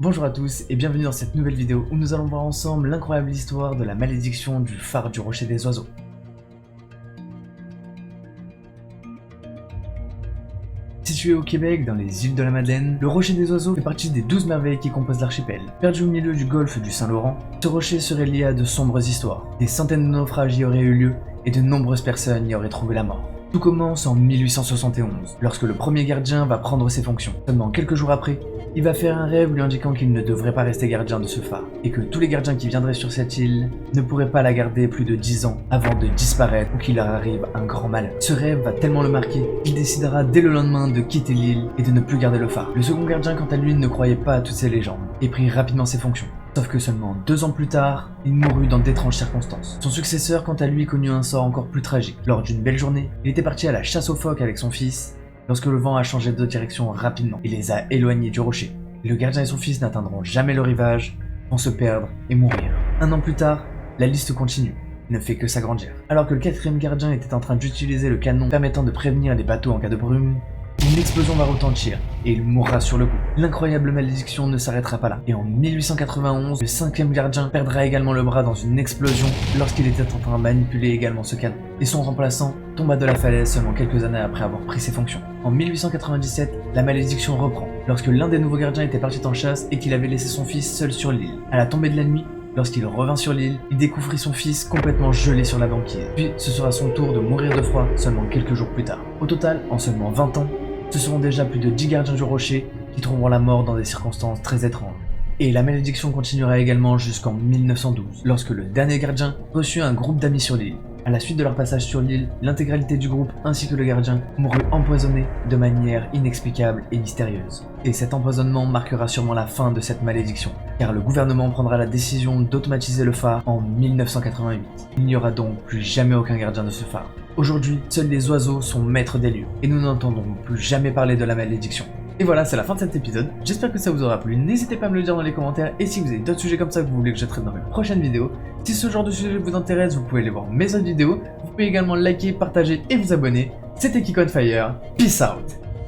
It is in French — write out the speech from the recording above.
Bonjour à tous et bienvenue dans cette nouvelle vidéo où nous allons voir ensemble l'incroyable histoire de la malédiction du phare du Rocher des Oiseaux. Situé au Québec, dans les îles de la Madeleine, le Rocher des Oiseaux fait partie des 12 merveilles qui composent l'archipel. Perdu au milieu du golfe du Saint-Laurent, ce rocher serait lié à de sombres histoires. Des centaines de naufrages y auraient eu lieu et de nombreuses personnes y auraient trouvé la mort. Tout commence en 1871, lorsque le premier gardien va prendre ses fonctions. Seulement quelques jours après, il va faire un rêve lui indiquant qu'il ne devrait pas rester gardien de ce phare, et que tous les gardiens qui viendraient sur cette île ne pourraient pas la garder plus de 10 ans avant de disparaître ou qu'il leur arrive un grand malheur. Ce rêve va tellement le marquer qu'il décidera dès le lendemain de quitter l'île et de ne plus garder le phare. Le second gardien, quant à lui, ne croyait pas à toutes ces légendes et prit rapidement ses fonctions. Sauf que seulement 2 ans plus tard, il mourut dans d'étranges circonstances. Son successeur, quant à lui, connut un sort encore plus tragique. Lors d'une belle journée, il était parti à la chasse aux phoques avec son fils, lorsque le vent a changé de direction rapidement et les a éloignés du rocher. Le gardien et son fils n'atteindront jamais le rivage, vont se perdre et mourir. 1 an plus tard, la liste continue, ne fait que s'agrandir. Alors que le 4e gardien était en train d'utiliser le canon permettant de prévenir les bateaux en cas de brume, une explosion va retentir et il mourra sur le coup. L'incroyable malédiction ne s'arrêtera pas là. Et en 1891, le 5e gardien perdra également le bras dans une explosion lorsqu'il était en train de manipuler également ce canon. Et son remplaçant tomba de la falaise seulement quelques années après avoir pris ses fonctions. En 1897, la malédiction reprend, lorsque l'un des nouveaux gardiens était parti en chasse et qu'il avait laissé son fils seul sur l'île. À la tombée de la nuit, lorsqu'il revint sur l'île, il découvrit son fils complètement gelé sur la banquise. Puis ce sera son tour de mourir de froid seulement quelques jours plus tard. Au total, en seulement 20 ans, ce seront déjà plus de 10 gardiens du rocher qui trouveront la mort dans des circonstances très étranges. Et la malédiction continuera également jusqu'en 1912, lorsque le dernier gardien reçut un groupe d'amis sur l'île. À la suite de leur passage sur l'île, l'intégralité du groupe ainsi que le gardien mourut empoisonnés de manière inexplicable et mystérieuse. Et cet empoisonnement marquera sûrement la fin de cette malédiction, car le gouvernement prendra la décision d'automatiser le phare en 1988. Il n'y aura donc plus jamais aucun gardien de ce phare. Aujourd'hui, seuls les oiseaux sont maîtres des lieux, et nous n'entendrons plus jamais parler de la malédiction. Et voilà, c'est la fin de cet épisode. J'espère que ça vous aura plu. N'hésitez pas à me le dire dans les commentaires. Et si vous avez d'autres sujets comme ça que vous voulez que je traite dans mes prochaines vidéos, si ce genre de sujet vous intéresse, vous pouvez aller voir mes autres vidéos. Vous pouvez également liker, partager et vous abonner. C'était Kiko on Fire. Peace out.